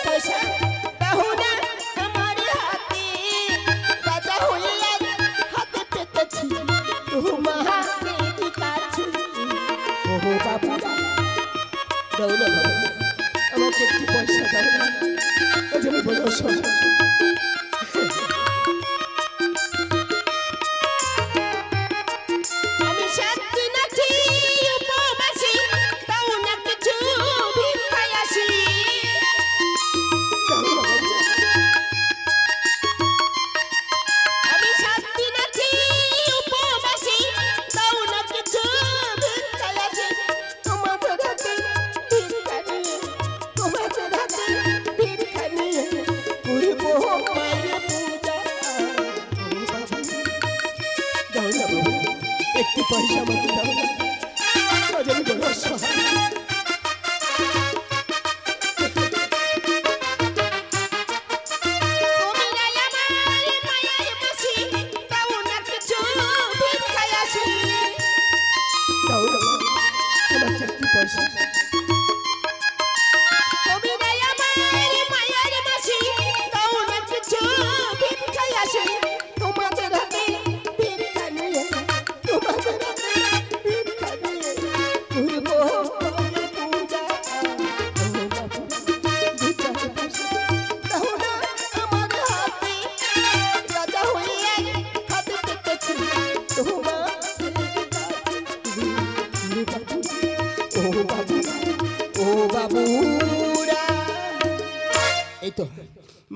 পয়সা দাও না আমার হাতে রাজা হয়ে হাতে পেতেছি তোমাদের কাছে ও বাবু দাও না বাবু আমাকে একটু পয়সা দাও না আজ আমি বড় অসহায় একটু পয়সা আমাকে দাও না আজ আমি বড় অসহায়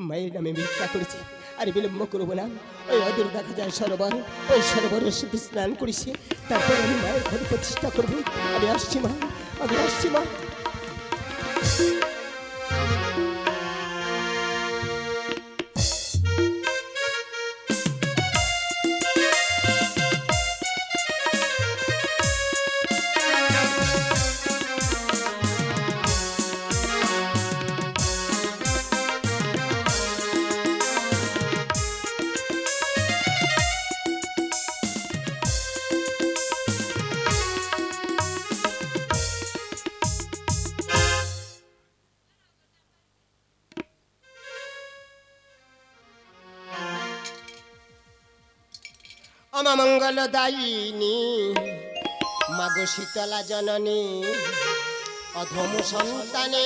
মায়ের নামে ভিক্ষা করেছি আর বিলম্ব করবো না ওই অদূর দেখা যায় সরোবর ওই সরোবরের সাথে স্নান করেছি তারপর আমি মায়ের ঘর প্রতিষ্ঠা করবো আমি আসছি মা আমি আসছি মা মঙ্গলদায়িনী মাগো শীতলা জননী অধম সন্তানে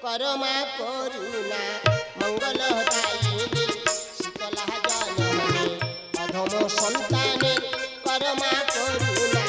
করমা করুণা মঙ্গলদায়িনী শীতলা জননী অধম সন্তানে করমা করুণা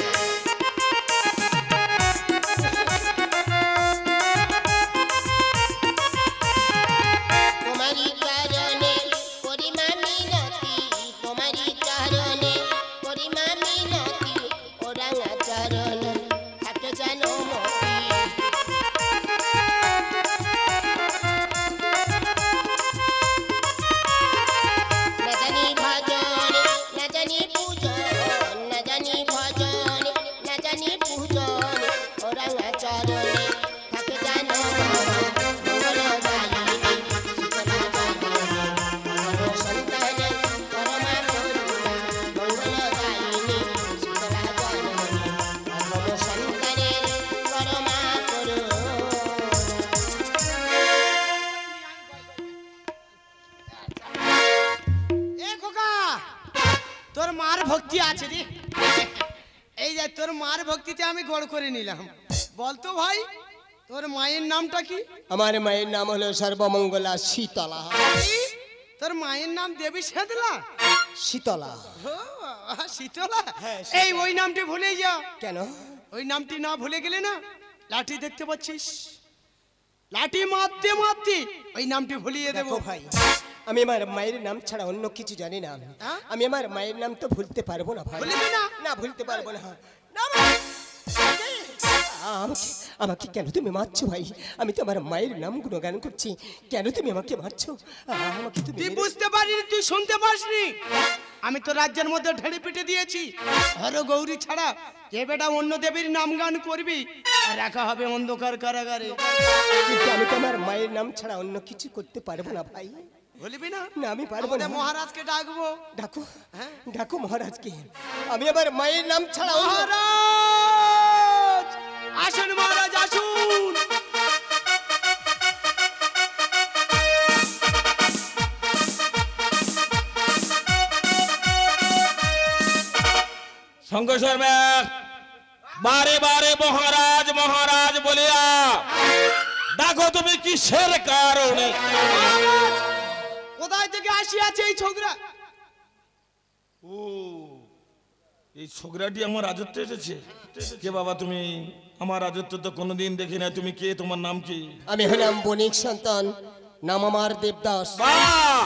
বলতো ভাই তোর মায়ের নামটা কি? আমার মায়ের নাম হলো সর্বমঙ্গলা শীতলা। তোর মায়ের নাম দেবী শীতলা? শীতলা। শীতলা? এই ওই নামটি ভুলে যা। কেন? ওই নামটি না ভুলে গেলে না লাঠি দেখতে পাচ্ছিস, লাঠি মারতে মারতে ওই নামটি ভুলিয়ে দেবো। ভাই আমি আমার মায়ের নাম ছাড়া অন্য কিছু জানি না। আমি আমার মায়ের নাম তো ভুলতে পারবো না ভাই। না ভুলতে পারবো না। আমাকে কেন তুমি মারছো ভাই? আমি তো আমার মায়ের নাম গুণগান করছি, কেন তুমি আমাকে মারছো? আমাকে তুই বুঝতে পারিনি, তুই শুনতে পাসনি? আমি তো রাজ্যের মধ্যে ঢেড়ে পিটে দিয়েছি, হর গৌরী ছাড়া যে বেটা অন্য দেবীর নাম গান করবি রাখা হবে অন্ধকার কারাগারে। কিন্তু আমি তো আমার মায়ের নাম ছাড়া অন্য কিছু করতে পারবো না ভাই। বলবি না? না আমি পারবো না। মহারাজকে ডাকবো। ডাকো, ডাকো মহারাজকে। আমি আমার মায়ের নাম ছাড়া। মহারাজ আসুন, মহারাজ আসুন। শঙ্কর বারে বারে মহারাজ মহারাজ বলিয়া দেখো তুমি কিসের কারণে? কোথায় থেকে আসিয়াছে এই ছোকরা? ও এই ছোকরাটি আমার রাজত্বে এসেছে। কে বাবা তুমি? আমার রাজত্ব তো কোনোদিন দেখি না। তুমি কে? তোমার নাম কি? আমি হলাম বণিক সন্তান, নাম আমার দেবদাস। বাহ!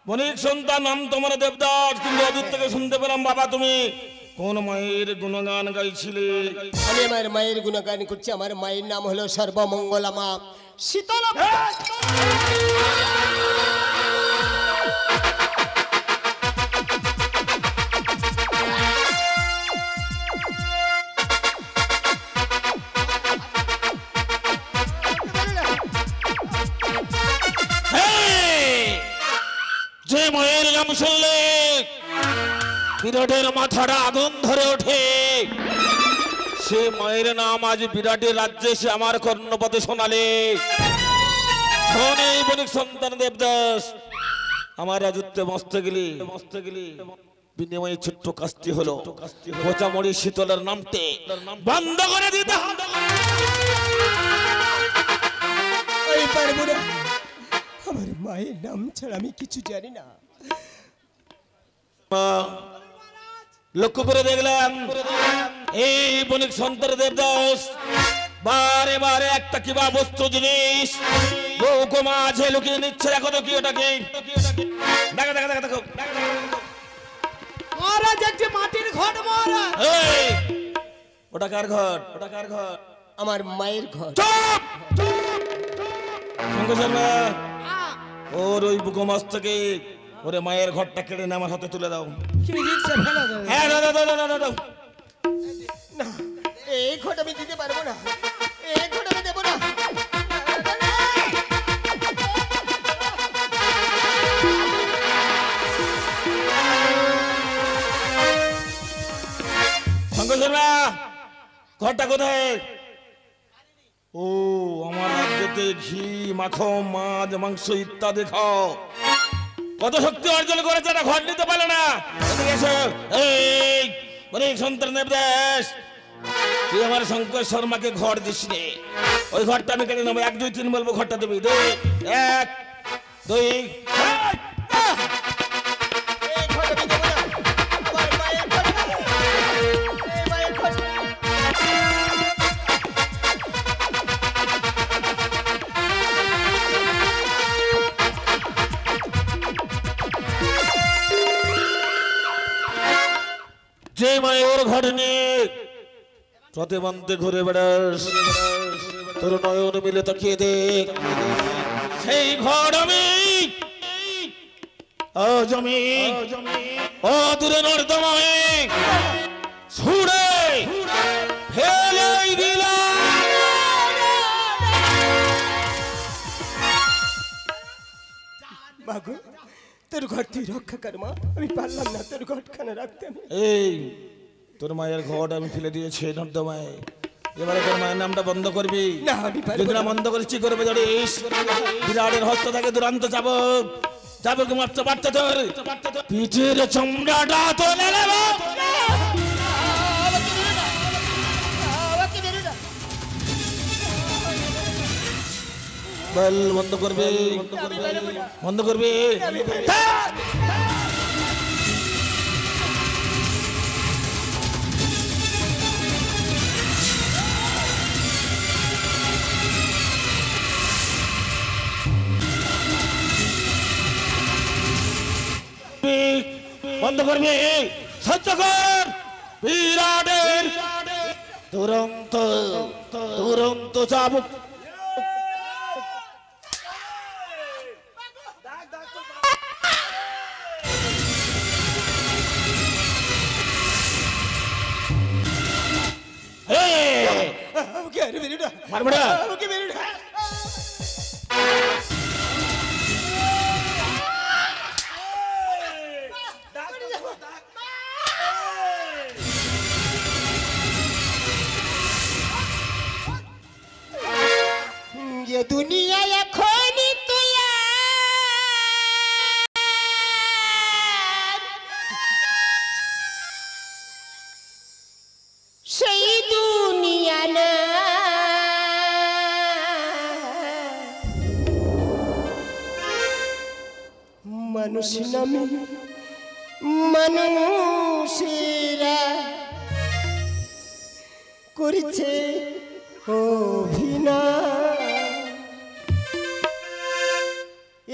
বণিক সন্তান, নাম তোমার দেবদাস। কিন্তু অদূর থেকে শুনতে পেলাম বাবা তুমি কোন মায়ের গুণগান গাইছিলে? আমি আমার মায়ের গুণগান করছি। আমার মায়ের নাম হলো সর্বমঙ্গলা মা শীতলা। যে মায়ের নাম শুনলে বিরাটের মাথাটা আগুন ধরে ওঠে, সে মায়ের নাম আজ বিরাটের রাজ্যে সে আমার কর্ণপথে শোনালে। শোনে বণিক সন্তান দেবদাস, আমার রাজত্বে মস্ত গেলি বিনিময়ে ছোট্ট কাজটি হলো কোচামড়ি শীতলের নামতে বন্ধ করে দিতে হবে। আমি পারবো না, আমার মায়ের নাম ছাড়া আমি কিছু জানি না। লক্ষ্য করে দেখলাম এই বণিক সন্তান দেবদাস বারে বারে একটা কিবা বস্তু জিনিস বউকে মাঝে লুকিয়ে নিচ্ছে। দেখো তো কি ওটাকে? দেখো দেখো দেখো দেখো মহারাজ একটি মাটির ঘট মহারাজ। এই, ওটা কার ঘর? ওটা কার ঘর? আমার মায়ের ঘর। চুপ! শঙ্কর শর্মা, ওর ওই বুকমাস থেকে ওরে মায়ের ঘরটা কেড়ে নিয়ে আমার হাতে তুলে দাও। কি রিক্সা ফেলা যাবে? হ্যাঁ দাও দাও দাও দাও দাও। না, এই ঘট আমি দিতে পারবো না, এই ঘট আমি দেবো না। শঙ্কর শর্মা, ঘরটা কোথায়? ও আমার রাজ্যতে ঘি মাখন মাছ মাংস ইত্যাদি খাও, কত শক্তি অর্জন করেছে, এটা ঘর নিতে পারলো না। এদিকে এসো। এই বণিক সন্তান দেবদাস, তুই আমার শঙ্কর শর্মাকে ঘর দিস নে। ওই ঘরটা আমি কেটে নেবো। 1 2 3 বলবো, ঘরটা দেবি। 2 1 2। এই ঘট আমি দেবো না, আমার মায়ের ঘট, এই মায়ের ঘট। যে মায়ের ঘর নিয়ে প্রতিবন্ধে ঘুরে বেড়াস, তোর নয়ন মিলে তাকিয়ে দেখ, সেই ঘর আমি আজ আমি অদূরে নর্দমায় ছুড়ে ফেলে দিলাম। মাগো, তোর ঘর তুই রক্ষা কর মা, আমি পারলাম না তোর ঘরখানা রাখতে। আমি এই তোর মায়ের ঘর আমি ফেলে দিয়েছি নর্দমায়, এবারে তোর মায়ের নামটা বন্ধ করবি। না, আমি পারবো যদি না না। বন্ধ করিস কি করবে জানিস? বিরাটের হস্ত থাকে দুরান্ত চাবক, চাবক মারতে পারতে তোর পিঠের চামড়াটা তুলে নেব। বল বন্ধ করবে, বন্ধ করবে। বন্ধ করবে, সহ্য কর। বিরাটের দুরন্ত দুরন্ত চাবুক আমাকে আর বেরো না, মারবো না। আমাকে বেরো না। ये दुनिया एखोनी মানুষ নামে মানুষেরা করেছে অভিনয়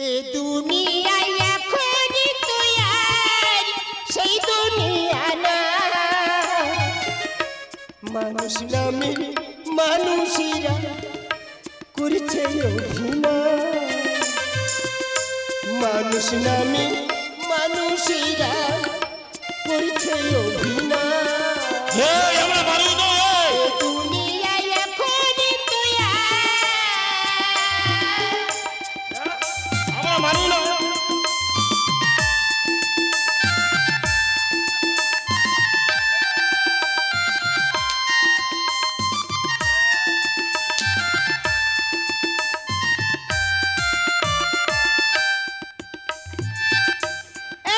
এ দুনিয়ায় এখন তুই আর সেই দুনিয়া না মানুষ নামে মানুষেরা করেছে অভিনয় মানুষ নামে মানুষেরা করেছে অভিনয় আমরা মারু না দুনিয়ায় এখন তুই আমরা মারু না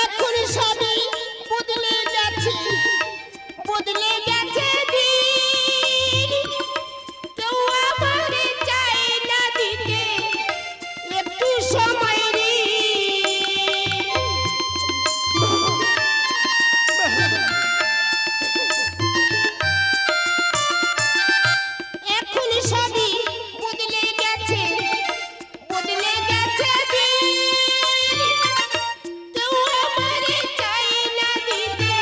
এখন সবই বদলে গেছে দিন কেউ আমারে চায় না দিতে একটু সময় রে এখন সবই বদলে গেছে দিন কেউ আমারে চায় না দিতে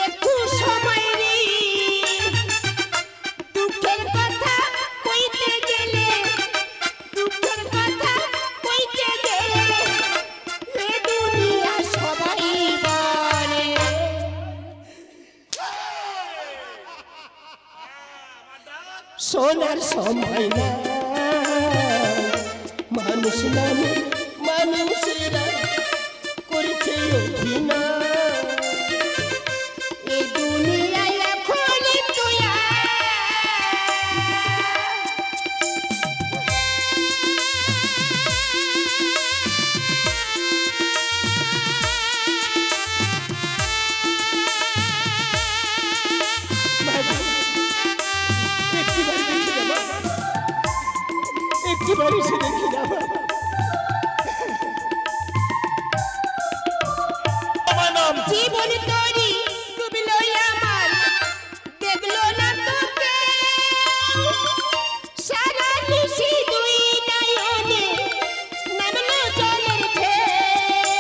একটু সময় রে দুঃখের কথা কইতে গেলে এ দুনিয়া সবাই বলে সোনার সময় না মানুষ নামে মানুষেরা করেছে অভিনয় এই দুনিয়ায় এখন তুই একটিবার এসে দেখি না আমার নাম জীবন তরি ডুবলো আমার দেখলো না তোকে সারা নিশি দুই নয়নে নামলো জলের ঢেউ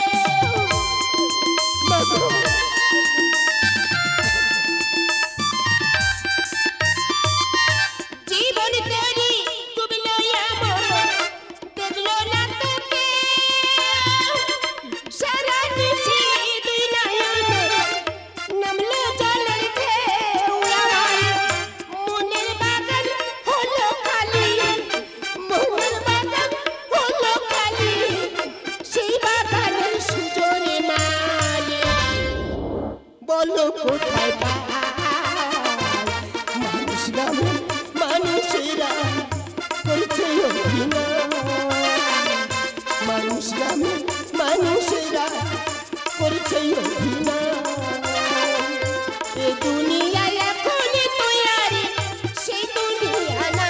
জীবন তরি ডুবলো আমার দেখলো না তোকে সারা নিশি দুই নয়নে নামলো জলের ঢেউ আমার মনের বাগান হলো খালি সেই বাগানের সুজনে মালি বলো কোথায় পাই মানুষ নামে মানুষেরা করছে অভিনয় মানুষ নামে মানুষেরা করছে অভিনয় এ দুনিয়ায় এখন তুই আর সেই দুনিয়া না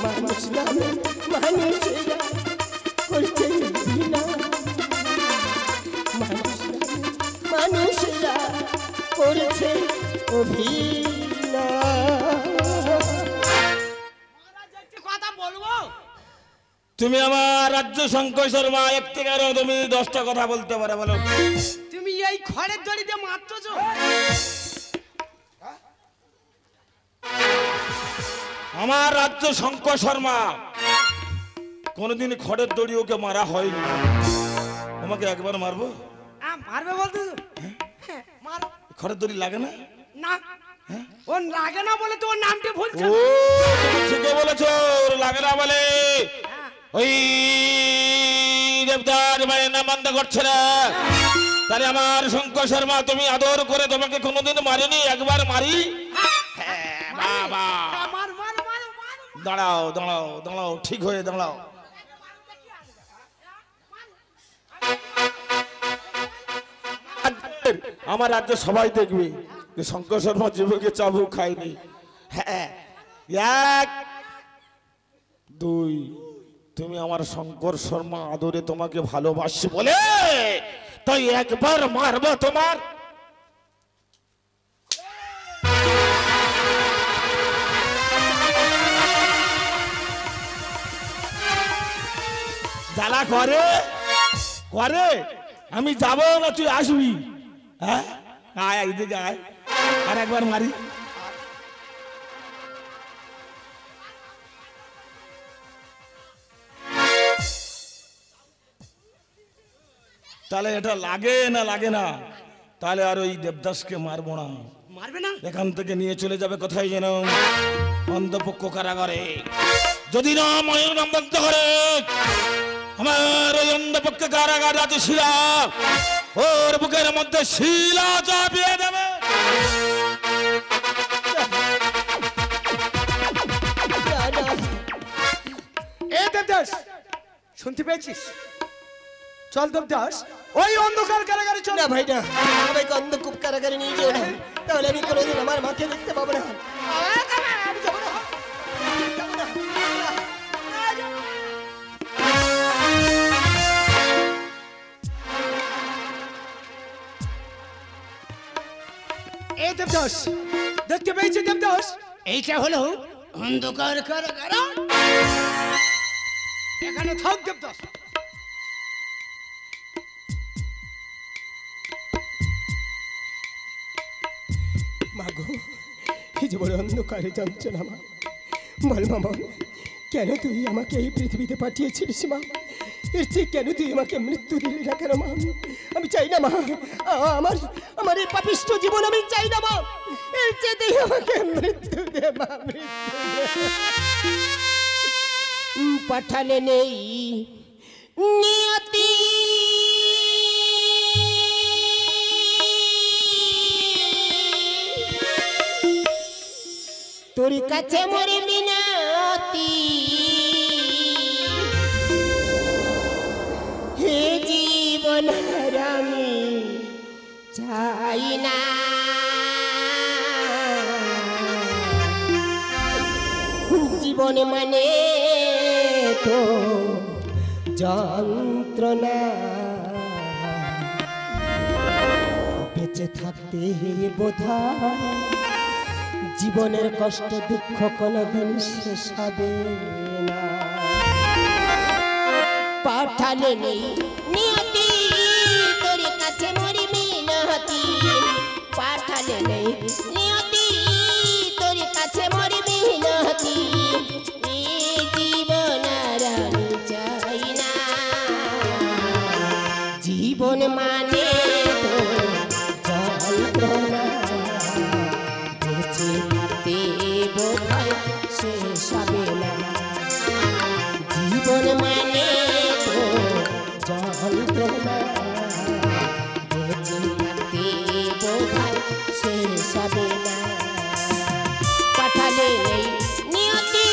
মানুষ নামে মানুষেরা করছে অভিনয় মানুষ নামে মানুষেরা করছে কথা বলবো তুমি আমার রাজ্য শঙ্কর শর্মা 1 থেকে 11 তুমি 10টা কথা বলতে পারো বলো তুমি এই খড়ের দড়িতে মারতেছো আমার রাজ্য শঙ্কর শর্মা কোনদিন খড়ের দড়ি ওকে মারা হয়নি তোমাকে একবার মারবো মারবে বলতেছো মার খড়ের দড়ি লাগে না না ও লাগে না বলে তো ওর নামটা ভুলছো ও তুমি ঠিকই বলেছো ওর লাগে না বলে ওই দেবদার মানে না বন্ধ করছে না তাহলে আমার শঙ্কর শর্মা তুমি আদর করে তোমাকে কোনোদিন মারিনি একবার মারি বাবা মার মার মার মার দাঁড়াও দাঁড়াও দাঁড়াও ঠিক হয়ে দাঁড়াও আমার রাজ্যে সবাই দেখবে যে শঙ্কর শর্মা জীবকে চাবুক খায়নি। হ্যাঁ 1 2 তুমি আমার শঙ্কর শর্মা আদরে তোমাকে ভালোবাসি বলে তাই একবার মারবো তোমার। জ্বালা করে করে আমি যাবো না তুই আসবি? হ্যাঁ আয় এইদিকে আয়, আর একবার মারি। তাহলে এটা লাগে না লাগে না? তাহলে আর ওই দেবদাসকে মারবো না। মারবে না? এখান থেকে নিয়ে চলে যাবে কোথায় যেন, অন্ধপক্ষ কারাগারে। যদি না ময়ূর বন্ধ করে আমার ওই অন্ধপক্ষ কারাগার আছে শিলা, ওর বুকের মধ্যে শিলা চাপিয়ে দেবে। এ দেবদাস, শুনতে পেয়েছিস? চল দেবদাস, ওই অন্ধকার কারাগারে চল। না ভাই না, আমাকে অন্ধকূপ কারাগারে নিয়ে যেও না, তাহলে আমি কোনোদিন আমার মাকে দেখতে পাবো না। আমি যাবো না, যাবো না। এ দেবদাস, দেখতে পেয়েছি দেবদাস, এইটা হলো অন্ধকার কারাগার। এখানে থাক দেবদাস। মাগো, এই যে বড় অন্ধকারে যন্ত্রণা মা, বল মা বল, কেন তুই আমাকে এই পৃথিবীতে পাঠিয়েছিলিস মা? এর চেয়ে কেন তুই আমাকে মৃত্যু দিলি না কেন মা? আমি চাই না মা, আমার আমার এই পাপিষ্ঠ জীবন আমি চাই না মা। এর চেয়ে তুই আমাকে মৃত্যু দে মা, মৃত্যু দে। পাঠালে নেই নিয়তি, তোর কাছে মরে মিনতি, হে জীবন আমি চাই না, জীবন মানে তো যন্ত্রণা, বেঁচে থাকতে বোধহয় জীবনের কষ্ট দুঃখ কোনদিন শেষ হবে না। পাঠালে নেই নিয়তি, তোর কাছে মরি মিনতি, পাঠালে নেই নিয়তি, তোর কাছে মরি মিনতি, এই জীবন আর আমি চাই না, জীবন মানে তো যন্ত্রণা, বেঁচে থাকতে বোধহয় শেষ হবে না, জীবন মানে তো যন্ত্রণা, বেঁচে থাকতে বোধহয় শেষ হবে না। পাঠালে নেই নিয়তি,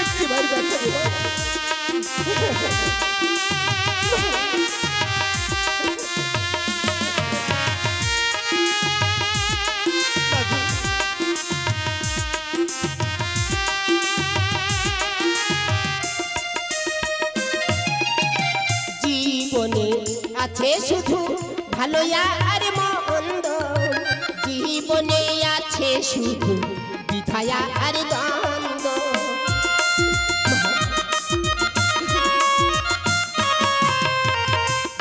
একটিবার দেখা দেব। জীবনে আছে শুধু ভালো আর মন্দ, জীবনে আছে শুধু বিধায়া আর দ্বন্দ্ব,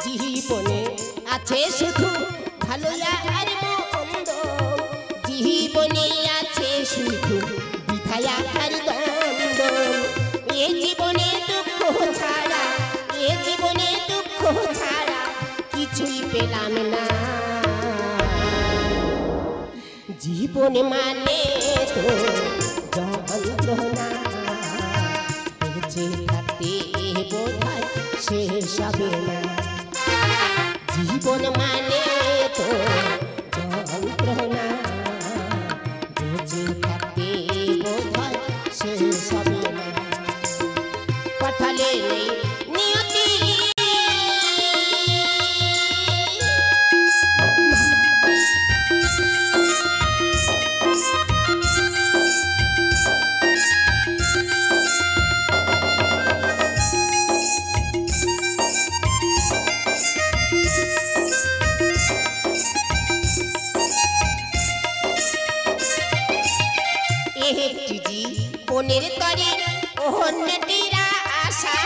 জীবনে আছে শুধু ভালো আর মন্দ, জীবনে আছে শুধু বিধায়া আর দ্বন্দ্ব, এ জীবনে দুঃখ ছাড়া, এ জীবনে দুঃখ ছাড়া কিছুই পেলাম না, জীবন মানে তো যন্ত্রণা, বেঁচে থাকতে বোধহয় শেষ হবে না, জীবন মানে তো যন্ত্রণা, বেঁচে থাকতে বোধহয় শেষ হবে না। পাঠালে নেই নিয়তি, একটি জীবনের তরে অন্যটিরা আশা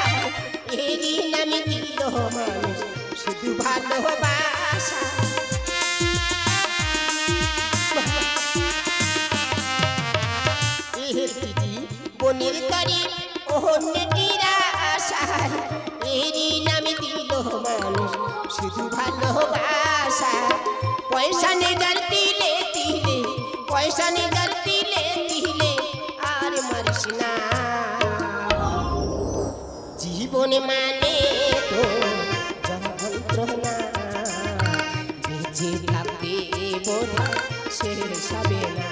এরই নামে দিল মানুষ শুধু ভালোবাসা। একটি জীবনের তরে অন্যটিরা আশা এরই নামে দিল মানুষ শুধু ভালোবাসা। পয়সা নেজার তিলে তিলে, পয়সা নেজার তিলে তিলে আর মারিস না। জীবন মানে তো যন্ত্রণা, বেঁচে থাকতে বোধহয় শেষ হবে না।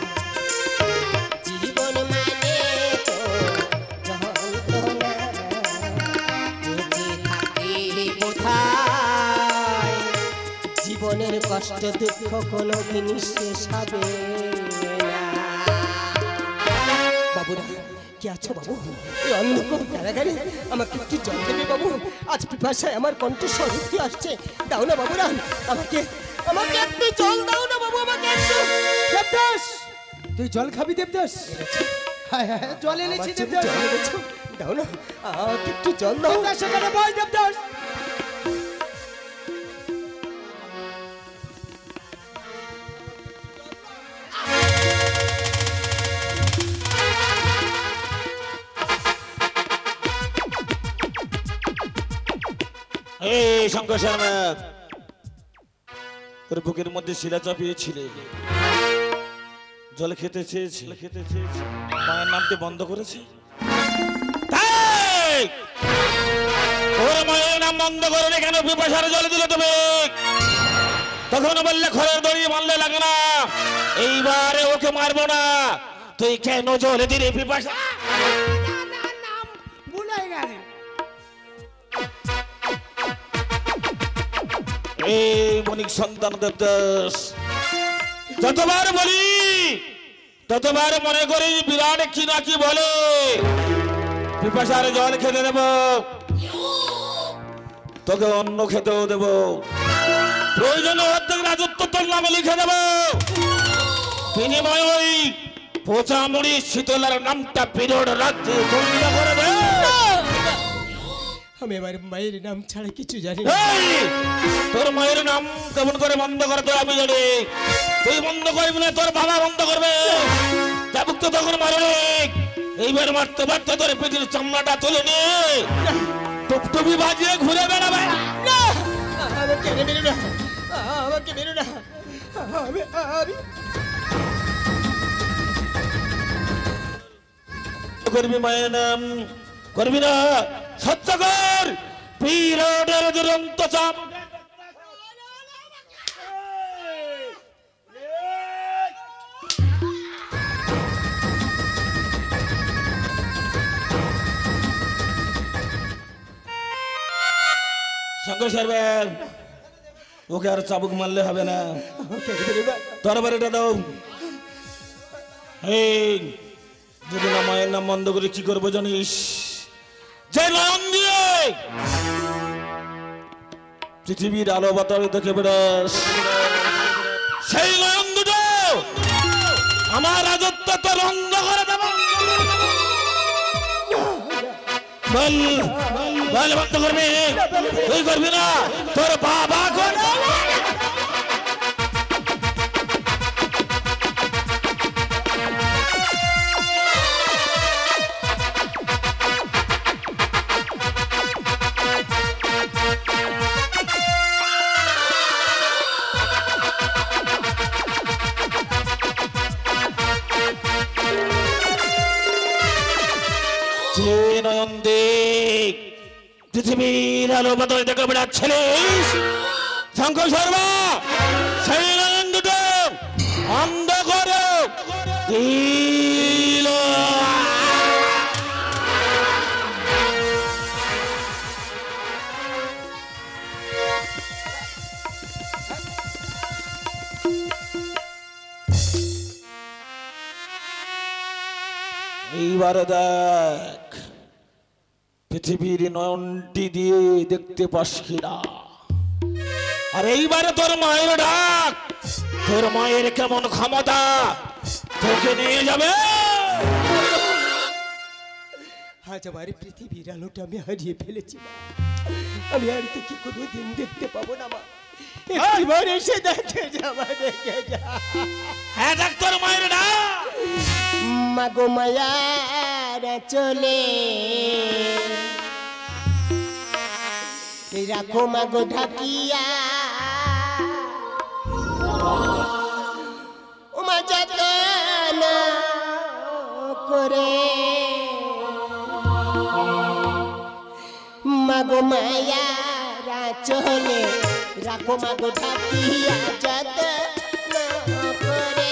জীবন মানে তো যন্ত্রণা, বেঁচে থাকতে বোধহয় জীবনের কষ্ট দুঃখ কোনো দিনই শেষ হবে না। বাবুরা কি আছো বাবু? এই অন্ধকার কারাগারে আমাকে একটু জল দেবে বাবু? আজ পিপাসায় আমার কণ্ঠস্বর উঠে আসছে। দাও না বাবুরা, আমাকে আমাকে একটু জল দাও না বাবু, আমাকে একটু। দেবদাস, তুই জল খাবি দেবদাস? হ্যাঁ হ্যাঁ জল এনেছি দেবদাস। দাও না, আমাকে একটু জল দাও। দেবদাস সেখানে বল দেবদাস। এই শঙ্কর শর্মা, তোর বুকের মধ্যে শিলা চাপিয়েছিলে, জল খেতে চেয়েছি, মায়ের নামটি বন্ধ করেছি। তোর মায়ের নাম বন্ধ করে কেন পিপাসার জল দিলে তুমি? তখন বললে ঘরের দড়ি মারলে লাগে না, এইবারে ওকে মারবো না। তুই কেন জল দিলে পিপাসা? ভুলে গেছে। এই বণিক সন্তান দেবদাস, যতবার বলি ততবার মনে করি বিরাট কি না কি বলে। পিপাসার জল খেতে দেব, তোকে অন্ন খেতেও দেব, প্রয়োজনে অর্ধেক রাজত্ব তোর নামে লিখে দেব। বিনিময় ওই পচা মুড়ি শীতলার নামটা বিরোধ রাজ্যে বন্ধ করে দে। আমি আমার মায়ের নাম ছাড়া কিছু জানি না। তোর মায়ের নাম কেমন করে বন্ধ করে তোর আমি জানি। তুই বন্ধ করবি না, তোর বাবা বন্ধ করবে। চাবুক তো তখন মারবে, এইবার মারতে মারতে তোর পেটের চামড়াটা তুলে নিয়ে টুপটুপি বাজিয়ে ঘুরে বেড়াবে। আমাকে মেরো না, আমাকে মেরো না। আমি করবি মায়ের নাম, করবি না? সত্য কর, বিরাটের দুরন্ত চাপ। শঙ্কর সাহেব, ওকে আর চাবুক মারলে হবে না, তরবারিটা দাও। এই যদি না মায়ের নাম বন্ধ করে কি করবো জানিস? যে নয়ন দিয়ে পৃথিবীর আলো বাতাস দেখে বেড়াস, সেই নয়ন দুটো আমার রাজত্ব তো বন্ধ করে দেব। বল বল, বন্ধ করবি? তুই করবি না, তোর বাবা করবে। নয়ন দিক পৃথিবীর আলো বাতাস দেখে বেড়াচ্ছিলিস, শঙ্কর শর্মা, সেই নয়ন দুটো অন্ধ করো দিল। এইবার দেখ পৃথিবীর নয়নটি দিয়ে দেখতে পাস কিনা। আর এইবারে তোর মায়ের ডাক, তোর মায়ের কেমন ক্ষমতা তোকে নিয়ে যাবে। আজ আমার পৃথিবীর আলোটা আমি হারিয়ে ফেলেছি মা। আমি আর তোকে কোনোদিন দেখতে পাবো না মা। একটিবার এসে দেখে যাবা, দেখে যা। হ্যাঁ ডাক্তার মায়ের না মাগো মায়ারা চলে রাখো মাগো ঢাকিয়া ওমা যতন করে মাগো মায়ারা চলে রাখো মাগো ঢাকিয়া যতন করে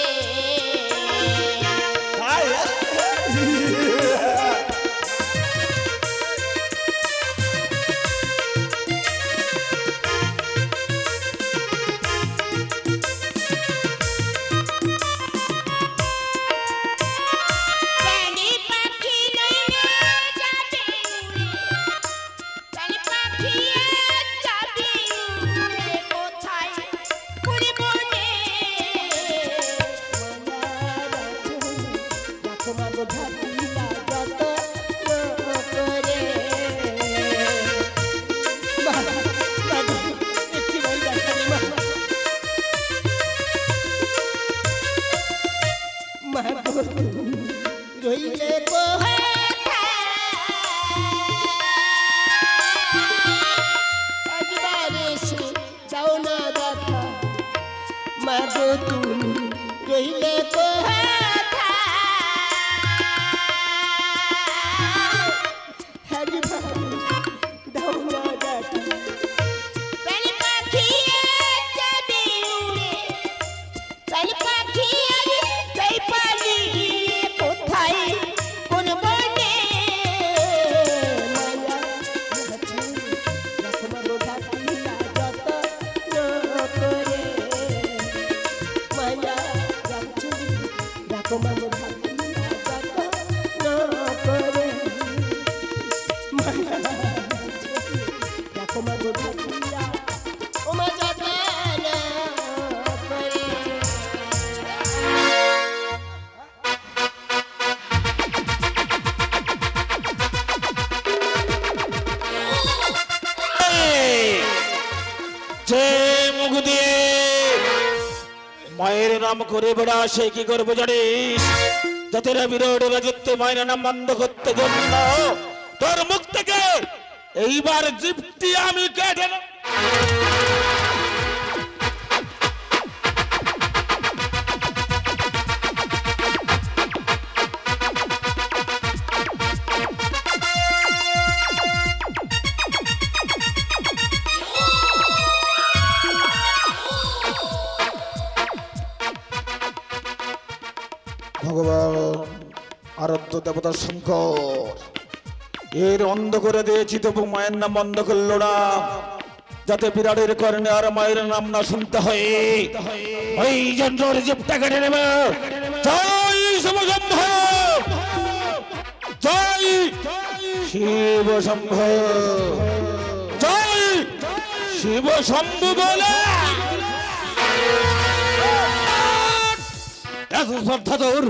রইলে একবারে সে যাও না দেখা মাগো তুমি রইলে মায়ের নাম করে বেড়া সে কি করবো জানিস যাতে বিরোধ রাজত্ব মায়ের নাম বন্ধ করতে জন্য তোর মুখ থেকে এইবার জিপটি আমি কেটে ভগবান আরাধ্য দেবতা শঙ্কর এর অন্ধ করে দিয়েছি তবু মায়ের নাম বন্ধ করলো না যাতে বিরাটের কারণে আর মায়ের নাম না শুনতে হয় ওই জন্য জিপটা কেটে নেবে জয় শিবশম্ভ জয় শিবশম্ভ জয় শিবশম্ভ বলে এত শ্রদ্ধা তোর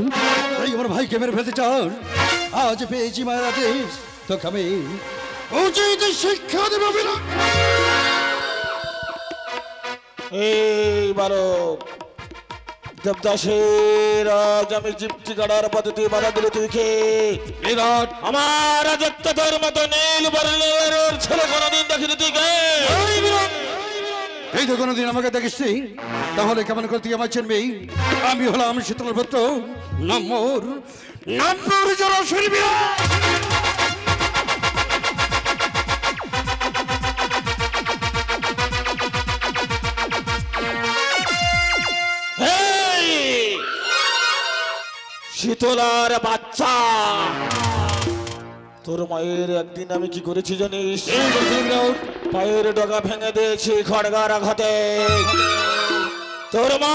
এই আমার ভাইকে মেরে ফেলতে চাস আজ পেয়েছি মায়ের আদেশ তোকে আমি উচিত শিক্ষা দেব না এইবারও দেবদাসের আজ আমি জিপটি কাটার পদ্ধতি বাধা দিলে তুই কে বিরাট আমার রাজত্ব তোর মতো নীল বর্ণের ছেলে কোনোদিন দেখিনি তুই কে এই তো কোনোদিন আমাকে দেখিস তাহলে কেমন করে তুই আমার চিনবি আমি হলাম শীতল ভদ্র নম্বর নম্বর যারা শুনবি শীতলার বাচ্চা তোর মায়ের একদিন আমি কি করেছি জানিস পায়ের ডগা ভেঙে দিয়েছি খড়গার আঘাতে তোর মা